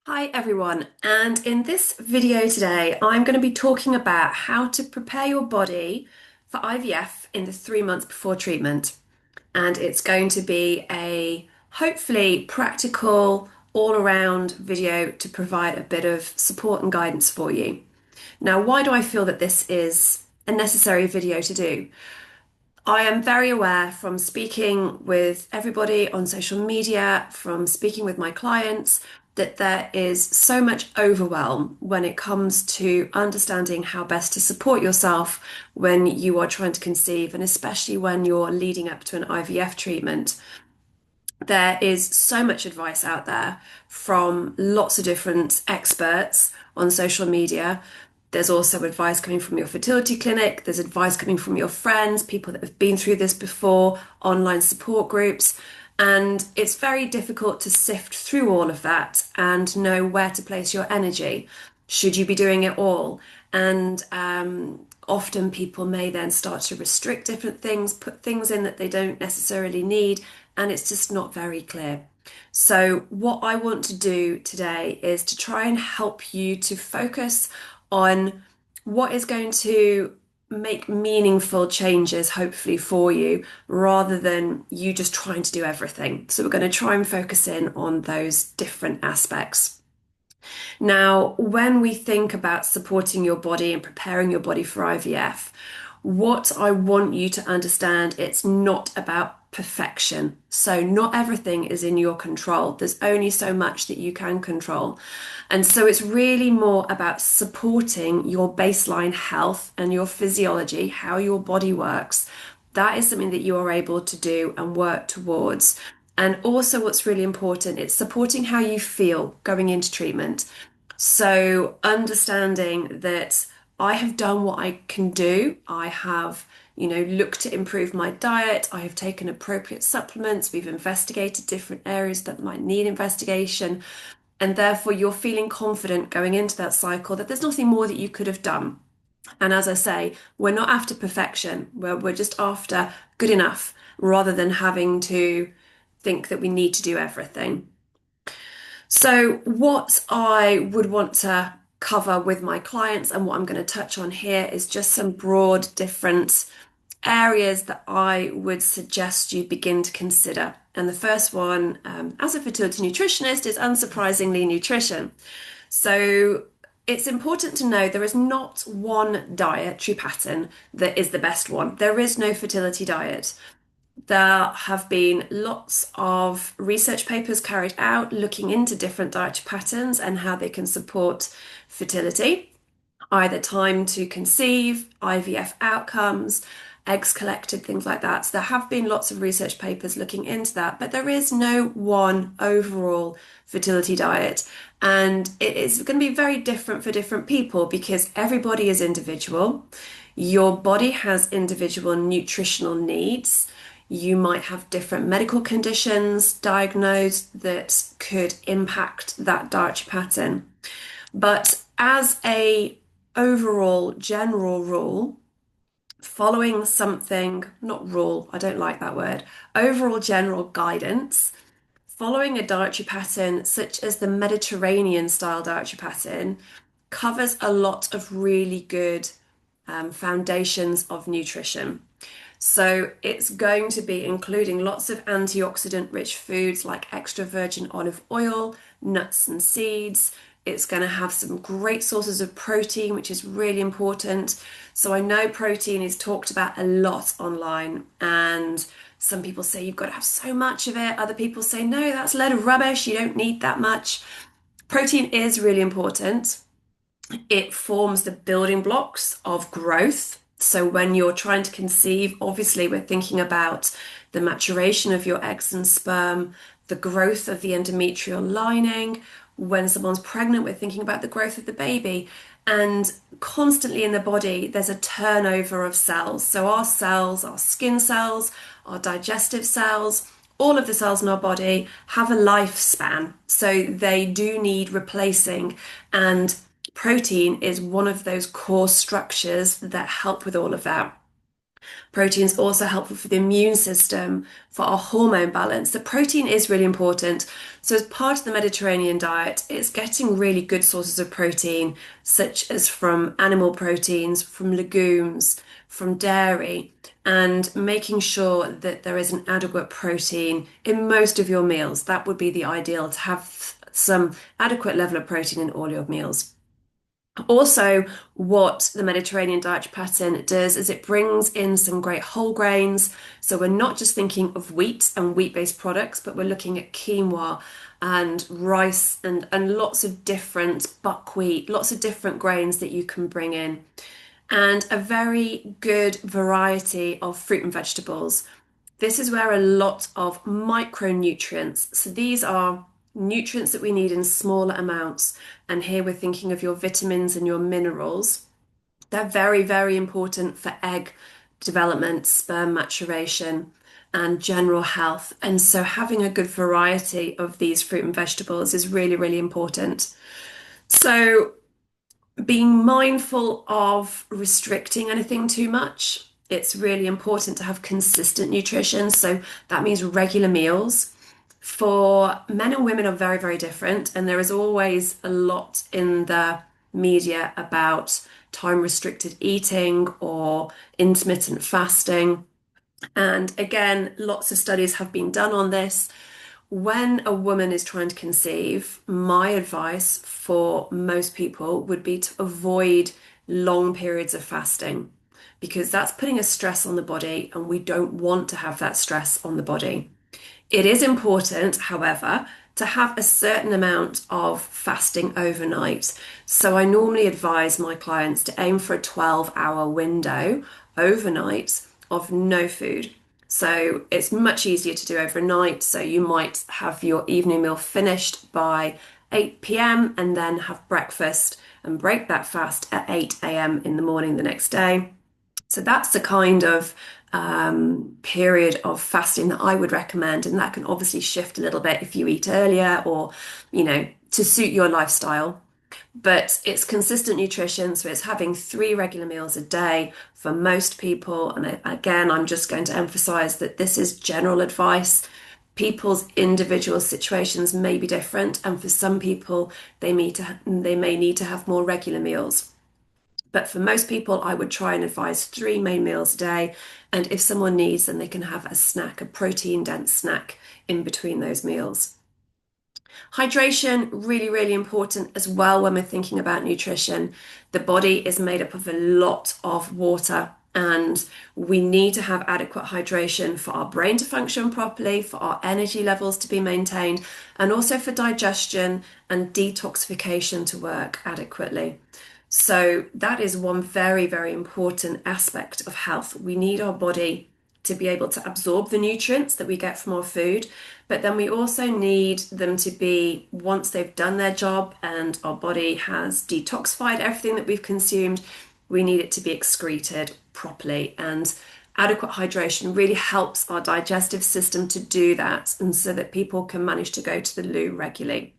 Hi everyone, and in this video today, I'm going to be talking about how to prepare your body for IVF in the 3 months before treatment. And it's going to be a hopefully practical, all-around video to provide a bit of support and guidance for you. Now, why do I feel that this is a necessary video to do? I am very aware from speaking with everybody on social media, from speaking with my clients, that there is so much overwhelm when it comes to understanding how best to support yourself when you are trying to conceive, and especially when you're leading up to an IVF treatment. There is so much advice out there from lots of different experts on social media. There's also advice coming from your fertility clinic, there's advice coming from your friends, people that have been through this before, online support groups. And it's very difficult to sift through all of that and know where to place your energy. Should you be doing it all? And often people may then start to restrict different things, put things in that they don't necessarily need, and it's just not very clear. So, what I want to do today is to try and help you to focus on what is going to make meaningful changes, hopefully, for you, rather than you just trying to do everything. So, we're going to try and focus in on those different aspects. Now, when we think about supporting your body and preparing your body for IVF, what I want you to understand, it's not about perfection. So not everything is in your control. There's only so much that you can control. And so it's really more about supporting your baseline health and your physiology, how your body works. That is something that you are able to do and work towards. And also, what's really important, it's supporting how you feel going into treatment. So, understanding that I have done what I can do. I have, looked to improve my diet. I have taken appropriate supplements. We've investigated different areas that might need investigation. And therefore, you're feeling confident going into that cycle that there's nothing more that you could have done. And as I say, we're not after perfection, we're just after good enough rather than having to think that we need to do everything. So, what I would want to cover with my clients and what I'm going to touch on here is just some broad different areas that I would suggest you begin to consider. And the first one, as a fertility nutritionist, is unsurprisingly nutrition. So, it's important to know there is not one dietary pattern that is the best one. There is no fertility diet. There have been lots of research papers carried out looking into different dietary patterns and how they can support fertility, either time to conceive, IVF outcomes, eggs collected, things like that. So there have been lots of research papers looking into that, but there is no one overall fertility diet. And it is going to be very different for different people because everybody is individual. Your body has individual nutritional needs. You might have different medical conditions diagnosed that could impact that dietary pattern. But as a overall general rule, following something, not rule, I don't like that word, overall general guidance, following a dietary pattern such as the Mediterranean style dietary pattern covers a lot of really good foundations of nutrition. So it's going to be including lots of antioxidant rich foods like extra virgin olive oil, nuts and seeds. It's going to have some great sources of protein, which is really important. So I know protein is talked about a lot online, and some people say you've got to have so much of it. Other people say, no, that's a load of rubbish. You don't need that much. Protein is really important. It forms the building blocks of growth. So when you're trying to conceive, obviously we're thinking about the maturation of your eggs and sperm, the growth of the endometrial lining. When someone's pregnant, we're thinking about the growth of the baby. And constantly in the body, there's a turnover of cells. So our cells, our skin cells, our digestive cells, all of the cells in our body have a lifespan. So they do need replacing. And protein is one of those core structures that help with all of that. Protein is also helpful for the immune system, for our hormone balance. The protein is really important. So, as part of the Mediterranean diet, it's getting really good sources of protein, such as from animal proteins, from legumes, from dairy, and making sure that there is an adequate protein in most of your meals. That would be the ideal, to have some adequate level of protein in all your meals. Also, what the Mediterranean dietary pattern does is it brings in some great whole grains. So we're not just thinking of wheat and wheat-based products, but we're looking at quinoa and rice and lots of different buckwheat, lots of different grains that you can bring in. And a very good variety of fruit and vegetables. This is where a lot of micronutrients, so these are nutrients that we need in smaller amounts. And here we're thinking of your vitamins and your minerals. They're very, very important for egg development, sperm maturation, and general health. And so having a good variety of these fruit and vegetables is really, really important. So being mindful of restricting anything too much. It's really important to have consistent nutrition. So that means regular meals. For men and women are very, very different. And there is always a lot in the media about time restricted eating or intermittent fasting. And again, lots of studies have been done on this. When a woman is trying to conceive, my advice for most people would be to avoid long periods of fasting because that's putting a stress on the body, and we don't want to have that stress on the body. It is important, however, to have a certain amount of fasting overnight. So I normally advise my clients to aim for a 12-hour window overnight of no food. So it's much easier to do overnight. So you might have your evening meal finished by 8 p.m. and then have breakfast and break that fast at 8 a.m. in the morning the next day. So that's the kind of period of fasting that I would recommend. And that can obviously shift a little bit if you eat earlier or, to suit your lifestyle. But it's consistent nutrition. So it's having 3 regular meals a day for most people. And again, I'm just going to emphasize that this is general advice. People's individual situations may be different. And for some people, they may need to have more regular meals. But for most people, I would try and advise 3 main meals a day. And if someone needs, then they can have a snack, a protein dense snack in between those meals. Hydration, really, really important as well when we're thinking about nutrition. The body is made up of a lot of water, and we need to have adequate hydration for our brain to function properly, for our energy levels to be maintained, and also for digestion and detoxification to work adequately. So that is one very, very important aspect of health. We need our body to be able to absorb the nutrients that we get from our food, but then we also need them to be, once they've done their job and our body has detoxified everything that we've consumed, we need it to be excreted properly. And adequate hydration really helps our digestive system to do that, and so that people can manage to go to the loo regularly.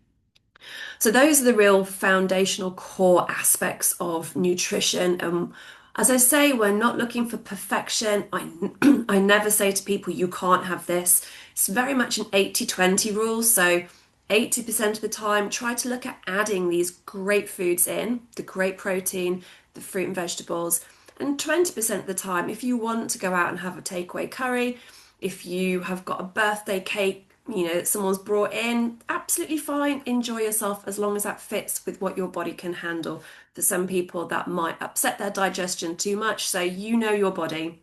So those are the real foundational core aspects of nutrition. As I say, we're not looking for perfection. I never say to people, you can't have this. It's very much an 80-20 rule. So 80% of the time, try to look at adding these great foods in, the great protein, the fruit and vegetables. And 20% of the time, if you want to go out and have a takeaway curry, if you have got a birthday cake, that someone's brought in, absolutely fine. Enjoy yourself as long as that fits with what your body can handle. For some people, that might upset their digestion too much. So you know your body,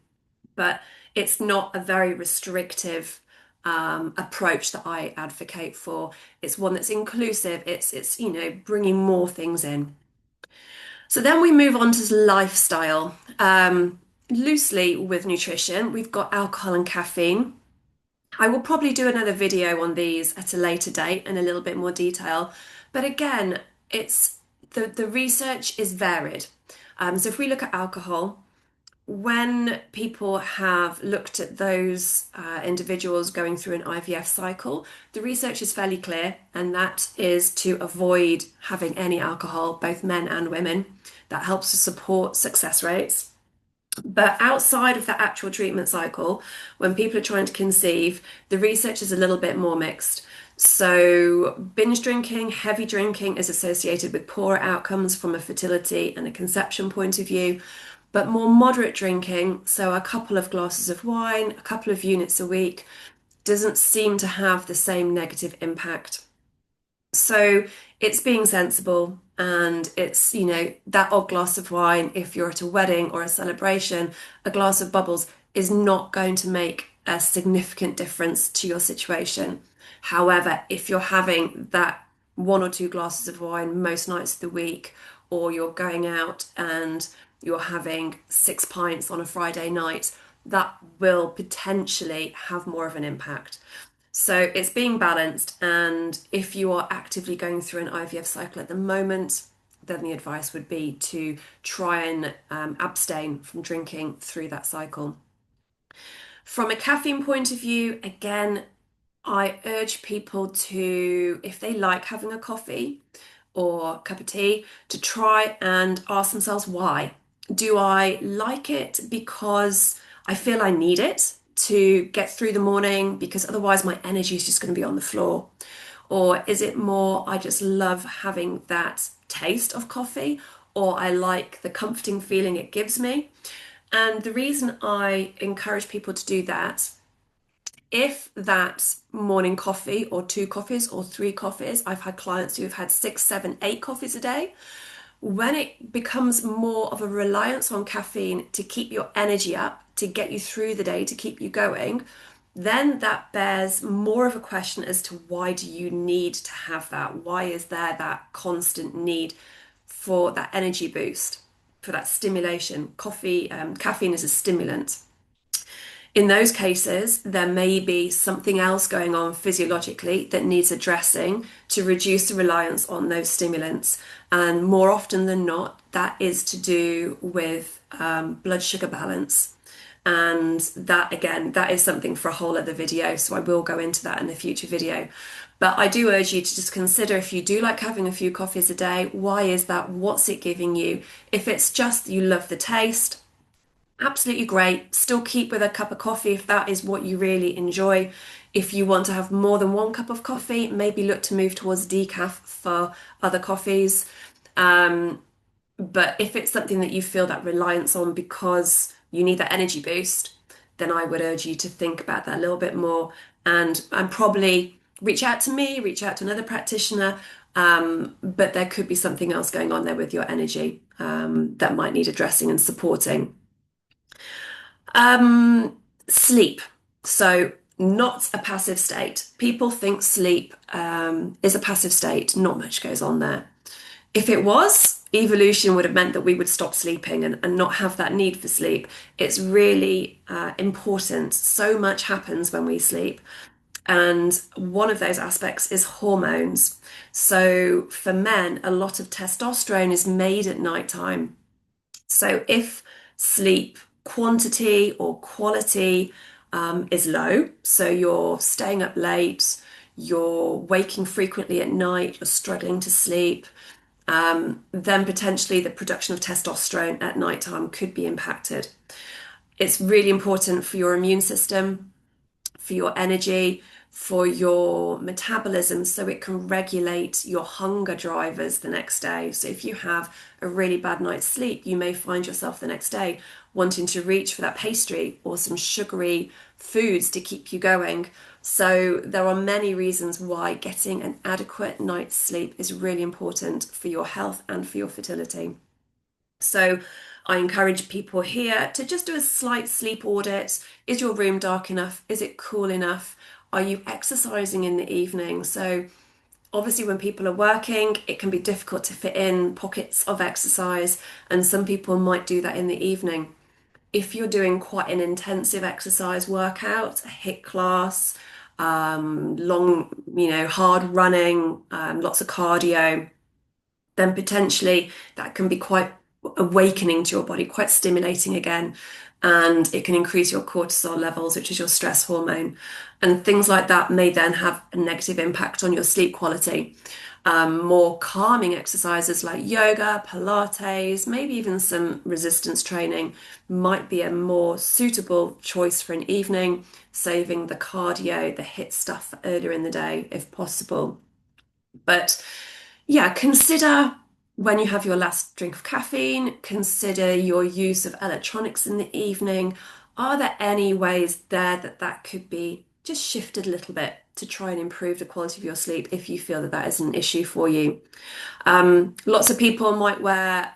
but it's not a very restrictive approach that I advocate for. It's one that's inclusive. It's bringing more things in. So then we move on to lifestyle. Loosely with nutrition, we've got alcohol and caffeine. I will probably do another video on these at a later date in a little bit more detail. But again, it's the research is varied. So if we look at alcohol, when people have looked at those individuals going through an IVF cycle, the research is fairly clear, and that is to avoid having any alcohol, both men and women. That helps to support success rates. But outside of that actual treatment cycle, when people are trying to conceive, the research is a little bit more mixed. So, binge drinking, heavy drinking is associated with poorer outcomes from a fertility and a conception point of view. But more moderate drinking, so a couple of glasses of wine, a couple of units a week, doesn't seem to have the same negative impact. So it's being sensible and it's, that odd glass of wine, if you're at a wedding or a celebration, a glass of bubbles is not going to make a significant difference to your situation. However, if you're having that one or two glasses of wine most nights of the week, or you're going out and you're having 6 pints on a Friday night, that will potentially have more of an impact. So it's being balanced, and if you are actively going through an IVF cycle at the moment, then the advice would be to try and abstain from drinking through that cycle. From a caffeine point of view, again, I urge people to, if they like having a coffee or a cup of tea, to try and ask themselves why. Do I like it because I feel I need it to get through the morning because otherwise my energy is just going to be on the floor? Or is it more I just love having that taste of coffee, or I like the comforting feeling it gives me? And the reason I encourage people to do that, if that morning coffee or two coffees or three coffees, I've had clients who have had 6, 7, 8 coffees a day. When it becomes more of a reliance on caffeine to keep your energy up, to get you through the day, to keep you going, then that bears more of a question as to why do you need to have that? Why is there that constant need for that energy boost, for that stimulation? Caffeine is a stimulant. In those cases, there may be something else going on physiologically that needs addressing to reduce the reliance on those stimulants. And more often than not, that is to do with blood sugar balance. And that, again, that is something for a whole other video. So I will go into that in a future video. But I do urge you to just consider, if you do like having a few coffees a day, why is that? What's it giving you? If it's just you love the taste, absolutely great. Still keep with a cup of coffee if that is what you really enjoy. If you want to have more than one cup of coffee, maybe look to move towards decaf for other coffees. But if it's something that you feel that reliance on because you need that energy boost, then I would urge you to think about that a little bit more and probably reach out to me, reach out to another practitioner. But there could be something else going on there with your energy that might need addressing and supporting. Sleep. So, not a passive state. People think sleep is a passive state. Not much goes on there. If it was, evolution would have meant that we would stop sleeping and not have that need for sleep. It's really important. So much happens when we sleep. And one of those aspects is hormones. So, for men, a lot of testosterone is made at nighttime. So if sleep quantity or quality is low, so you're staying up late, you're waking frequently at night, you're struggling to sleep, then potentially the production of testosterone at nighttime could be impacted. It's really important for your immune system, for your energy, for your metabolism, so it can regulate your hunger drivers the next day. So if you have a really bad night's sleep, you may find yourself the next day wanting to reach for that pastry or some sugary foods to keep you going. So there are many reasons why getting an adequate night's sleep is really important for your health and for your fertility. So I encourage people here to just do a slight sleep audit. Is your room dark enough? Is it cool enough? Are you exercising in the evening? So obviously when people are working, it can be difficult to fit in pockets of exercise, and some people might do that in the evening. If you're doing quite an intensive exercise workout, a HIIT class, long, hard running, lots of cardio, then potentially that can be quite awakening to your body, quite stimulating again. and it can increase your cortisol levels, which is your stress hormone. And things like that may then have a negative impact on your sleep quality. More calming exercises like yoga, Pilates, maybe even some resistance training might be a more suitable choice for an evening, saving the cardio, the HIIT stuff earlier in the day if possible. But yeah, consider when you have your last drink of caffeine, consider your use of electronics in the evening. Are there any ways there that that could be just shifted a little bit to try and improve the quality of your sleep if you feel that that is an issue for you? Lots of people might wear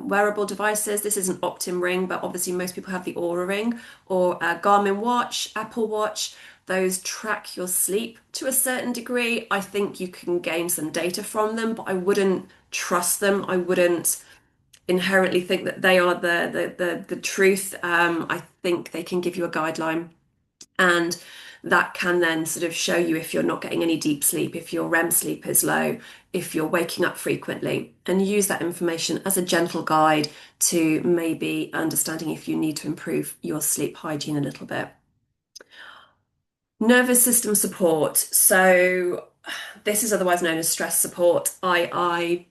wearable devices. This is an Optim ring, but obviously most people have the Aura ring or a Garmin watch, Apple Watch. Those track your sleep to a certain degree. I think you can gain some data from them, but I wouldn't trust them. I wouldn't inherently think that they are the truth. I think they can give you a guideline, and that can then sort of show you if you're not getting any deep sleep, if your REM sleep is low, if you're waking up frequently, and use that information as a gentle guide to maybe understanding if you need to improve your sleep hygiene a little bit. Nervous system support. So this is otherwise known as stress support. I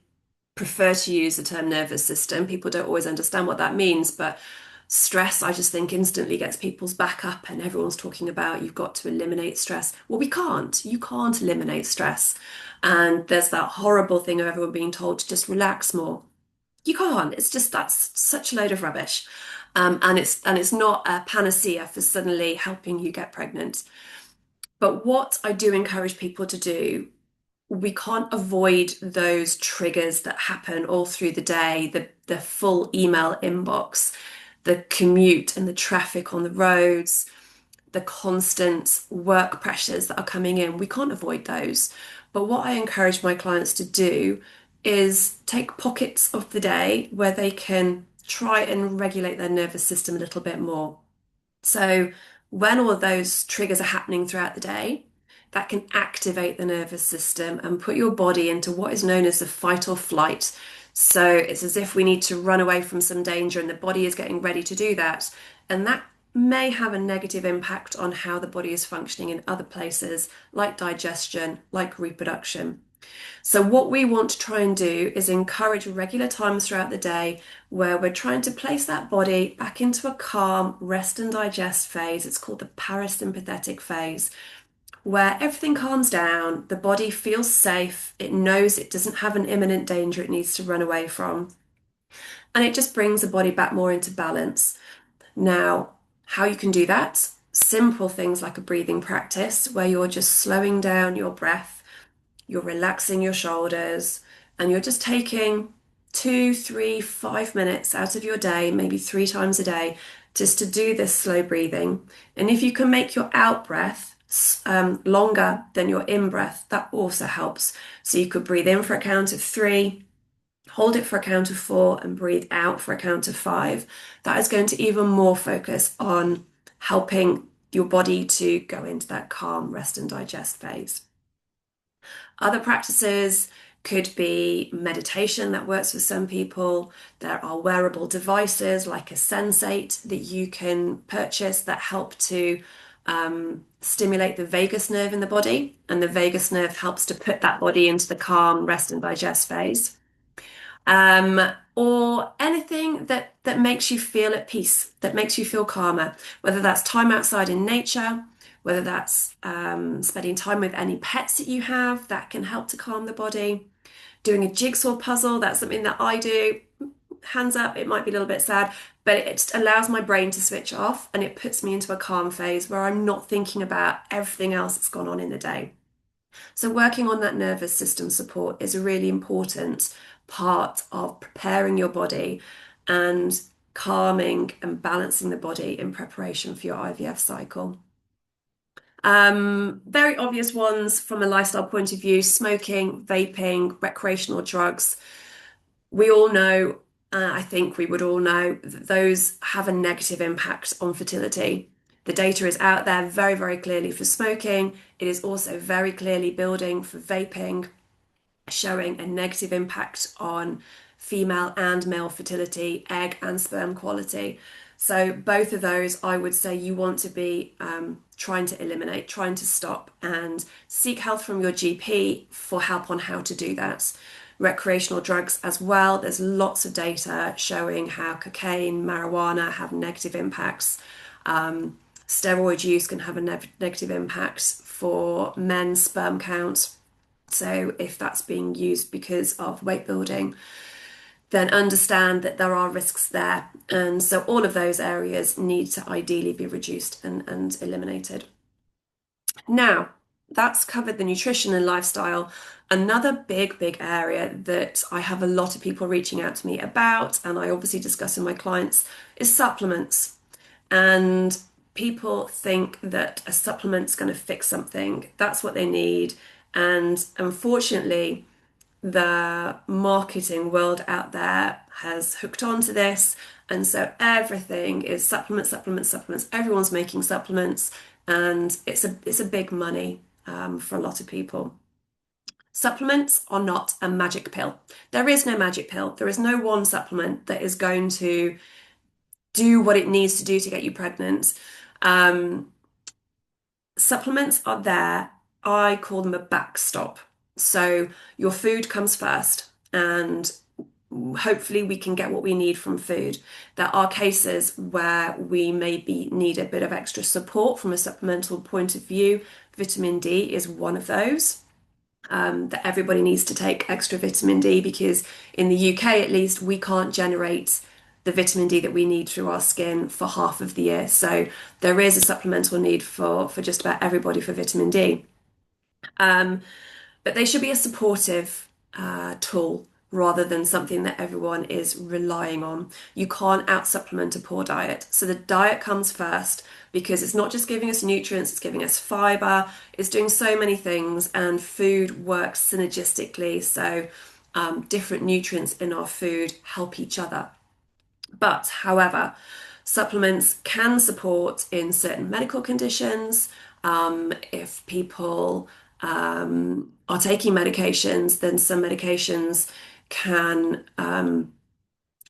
prefer to use the term nervous system. People don't always understand what that means, but stress, I just think instantly gets people's back up, and everyone's talking about you've got to eliminate stress. Well, we can't. You can't eliminate stress. And there's that horrible thing of everyone being told to just relax more. You can't. It's just that's such a load of rubbish. And it's not a panacea for suddenly helping you get pregnant. But what I do encourage people to do, we can't avoid those triggers that happen all through the day, the full email inbox, the commute and the traffic on the roads, the constant work pressures that are coming in. We can't avoid those. But what I encourage my clients to do is take pockets of the day where they can try and regulate their nervous system a little bit more. So when all of those triggers are happening throughout the day, that can activate the nervous system and put your body into what is known as the fight or flight. So it's as if we need to run away from some danger and the body is getting ready to do that. And that may have a negative impact on how the body is functioning in other places, like digestion, like reproduction. So, what we want to try and do is encourage regular times throughout the day where we're trying to place that body back into a calm rest and digest phase. It's called the parasympathetic phase, where everything calms down, the body feels safe, it knows it doesn't have an imminent danger it needs to run away from, and it just brings the body back more into balance. Now, how you can do that? Simple things like a breathing practice where you're just slowing down your breath, you're relaxing your shoulders, and you're just taking 2, 3, 5 minutes out of your day, maybe 3 times a day, just to do this slow breathing. And if you can make your out breath longer than your in breath, that also helps. So you could breathe in for a count of 3, hold it for a count of 4, and breathe out for a count of 5. That is going to even more focus on helping your body to go into that calm rest and digest phase. Other practices could be meditation that works for some people. There are wearable devices like a Sensate that you can purchase that help to stimulate the vagus nerve in the body, and the vagus nerve helps to put that body into the calm rest and digest phase. Or anything that makes you feel at peace, that makes you feel calmer, whether that's time outside in nature, whether that's spending time with any pets that you have, that can help to calm the body. Doing a jigsaw puzzle, that's something that I do. Hands up, it might be a little bit sad, but it just allows my brain to switch off and it puts me into a calm phase where I'm not thinking about everything else that's gone on in the day. So, working on that nervous system support is a really important part of preparing your body and calming and balancing the body in preparation for your IVF cycle. Very obvious ones from a lifestyle point of view: smoking, vaping, recreational drugs. We all know, I think we would all know, that those have a negative impact on fertility. The data is out there very, very clearly for smoking. It is also very clearly building for vaping, showing a negative impact on female and male fertility, egg and sperm quality. So both of those, I would say you want to be trying to eliminate, trying to stop, and seek help from your GP for help on how to do that. Recreational drugs as well. There's lots of data showing how cocaine, marijuana have negative impacts. Steroid use can have a negative impact for men's sperm count. So if that's being used because of weight building, then understand that there are risks there. And so all of those areas need to ideally be reduced and eliminated. Now, that's covered the nutrition and lifestyle. Another big area that I have a lot of people reaching out to me about, and I obviously discuss with my clients, is supplements. And people think that a supplement's going to fix something. That's what they need. And unfortunately, the marketing world out there has hooked onto this. And so everything is supplements, supplements, supplements. Everyone's making supplements, and it's a big money for a lot of people. Supplements are not a magic pill. There is no magic pill. There is no one supplement that is going to do what it needs to do to get you pregnant. Um, Supplements are there. I call them a backstop. So your food comes first, and hopefully we can get what we need from food. There are cases where we maybe need a bit of extra support from a supplemental point of view. Vitamin D is one of those. That everybody needs to take extra vitamin D because in the UK at least we can't generate the vitamin D that we need through our skin for half of the year. So there is a supplemental need for just about everybody for vitamin D. Um, but they should be a supportive tool rather than something that everyone is relying on. You can't out supplement a poor diet. So the diet comes first because it's not just giving us nutrients, it's giving us fiber, it's doing so many things, and food works synergistically. So different nutrients in our food help each other. But however, supplements can support in certain medical conditions. If people are taking medications, then some medications can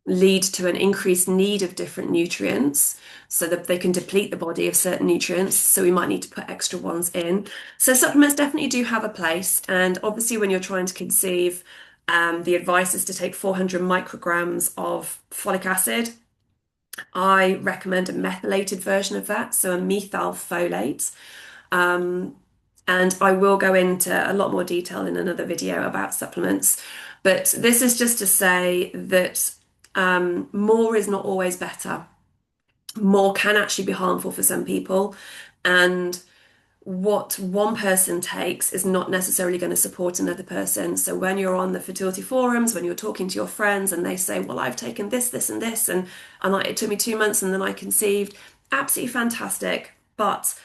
lead to an increased need of different nutrients so that they can deplete the body of certain nutrients. So we might need to put extra ones in. So supplements definitely do have a place. And obviously, when you're trying to conceive, the advice is to take 400 micrograms of folic acid. I recommend a methylated version of that, so a methylfolate. Um, and I will go into a lot more detail in another video about supplements. But this is just to say that more is not always better. More can actually be harmful for some people. And what one person takes is not necessarily going to support another person. So when you're on the fertility forums, when you're talking to your friends and they say, well, I've taken this, this, and this, and it took me 2 months and then I conceived, absolutely fantastic. But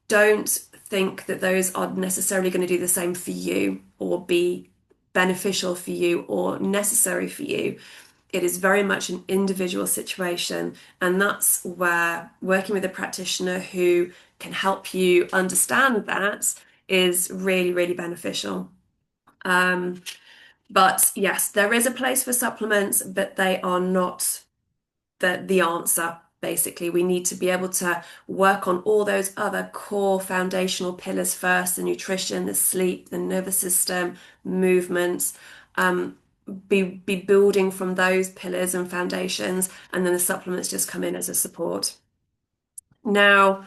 don't think that those are necessarily going to do the same for you or be beneficial for you or necessary for you. It is very much an individual situation, and that's where working with a practitioner who can help you understand that is really beneficial. Um, but yes, there is a place for supplements, but they are not the answer. Basically, we need to be able to work on all those other core foundational pillars first: the nutrition, the sleep, the nervous system, movement. Um, be building from those pillars and foundations, and then the supplements just come in as a support. Now,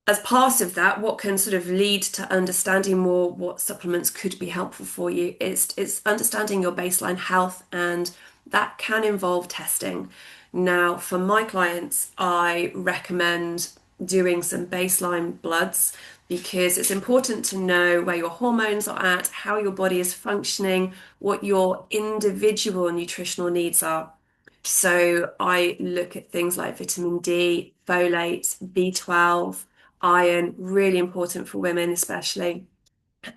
as part of that, what can sort of lead to understanding more what supplements could be helpful for you is understanding your baseline health, and that can involve testing. Now, for my clients, I recommend doing some baseline bloods because it's important to know where your hormones are at, how your body is functioning, what your individual nutritional needs are. So I look at things like vitamin D, folate, B12, iron, really important for women especially.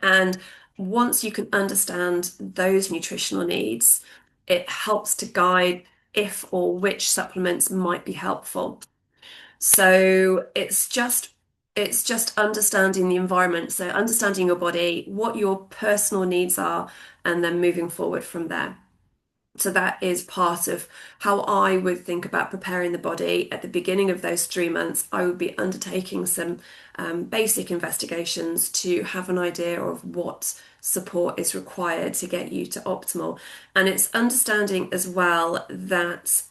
And once you can understand those nutritional needs, it helps to guide if or which supplements might be helpful. So it's just understanding the environment, so understanding your body, what your personal needs are, and then moving forward from there. So that is part of how I would think about preparing the body. At the beginning of those 3 months, I would be undertaking some basic investigations to have an idea of what support is required to get you to optimal. And it's understanding as well that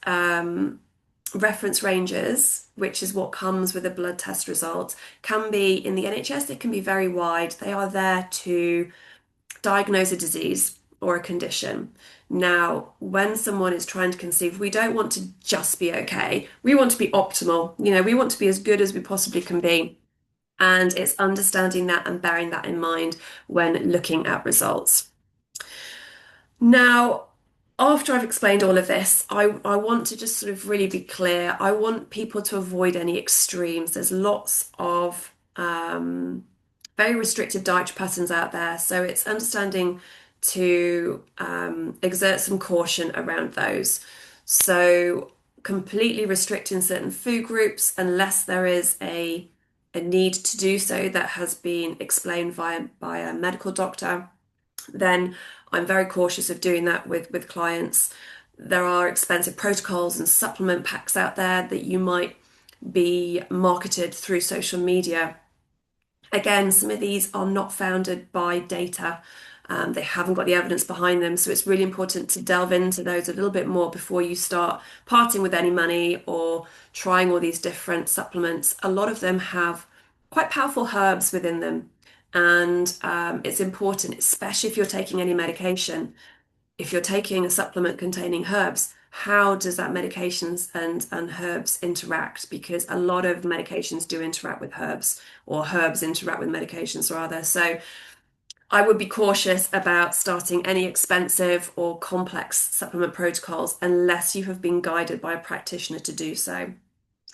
reference ranges, which is what comes with a blood test result, can be in the NHS, it can be very wide. They are there to diagnose a disease or a condition. Now, when someone is trying to conceive, we don't want to just be okay. We want to be optimal. We want to be as good as we possibly can be. And it's understanding that and bearing that in mind when looking at results. Now, after I've explained all of this, I want to just sort of really be clear. I want people to avoid any extremes. There's lots of very restrictive dietary patterns out there. So it's understanding to exert some caution around those. So completely restricting certain food groups unless there is a need to do so that has been explained by a medical doctor, then I'm very cautious of doing that with clients. There are expensive protocols and supplement packs out there that you might be marketed through social media. Again, some of these are not founded by data. They haven't got the evidence behind them. So it's really important to delve into those a little bit more before you start parting with any money or trying all these different supplements. A lot of them have quite powerful herbs within them. And it's important, especially if you're taking any medication, if you're taking a supplement containing herbs, how does that medications and herbs interact? Because a lot of medications do interact with herbs, or herbs interact with medications rather. So I would be cautious about starting any expensive or complex supplement protocols unless you have been guided by a practitioner to do so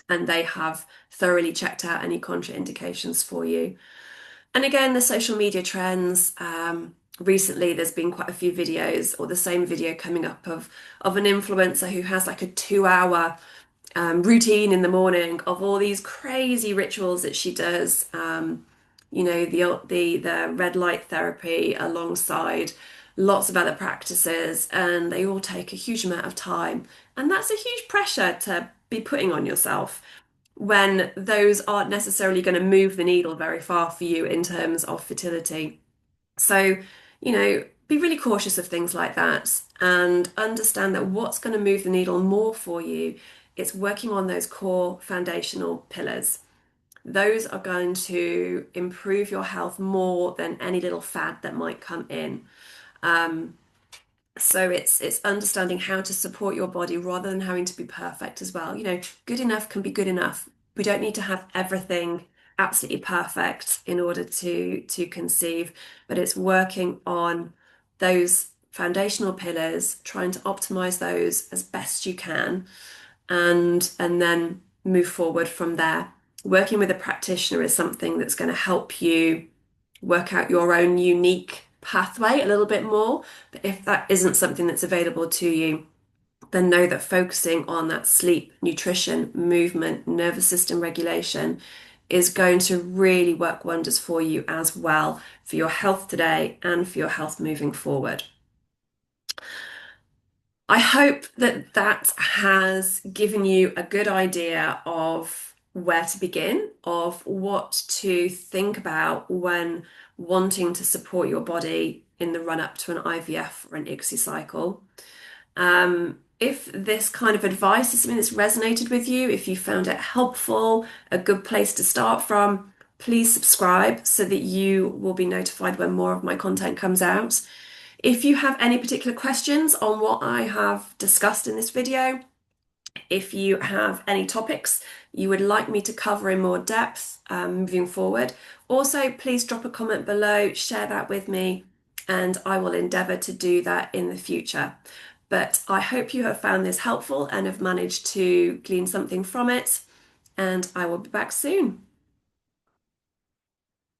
and they have thoroughly checked out any contraindications for you. And again, the social media trends. Recently, there's been quite a few videos, or the same video coming up of an influencer who has like a 2 hour routine in the morning of all these crazy rituals that she does. The red light therapy alongside lots of other practices, and they all take a huge amount of time. And that's a huge pressure to be putting on yourself when those aren't necessarily going to move the needle very far for you in terms of fertility. So, be really cautious of things like that and understand that what's going to move the needle more for you, it's working on those core foundational pillars. Those are going to improve your health more than any little fad that might come in. So it's understanding how to support your body rather than having to be perfect as well. Good enough can be good enough. We don't need to have everything absolutely perfect in order to conceive, but it's working on those foundational pillars, trying to optimize those as best you can, and then move forward from there. Working with a practitioner is something that's going to help you work out your own unique pathway a little bit more. But if that isn't something that's available to you, then know that focusing on that sleep, nutrition, movement, nervous system regulation is going to really work wonders for you as well for your health today and for your health moving forward. I hope that that has given you a good idea of where to begin, of what to think about when wanting to support your body in the run up to an IVF or an ICSI cycle. If this kind of advice is something that's resonated with you, if you found it helpful, a good place to start from, please subscribe so that you will be notified when more of my content comes out. If you have any particular questions on what I have discussed in this video, if you have any topics you would like me to cover in more depth moving forward, also please drop a comment below, share that with me, and I will endeavour to do that in the future. But I hope you have found this helpful and have managed to glean something from it, and I will be back soon.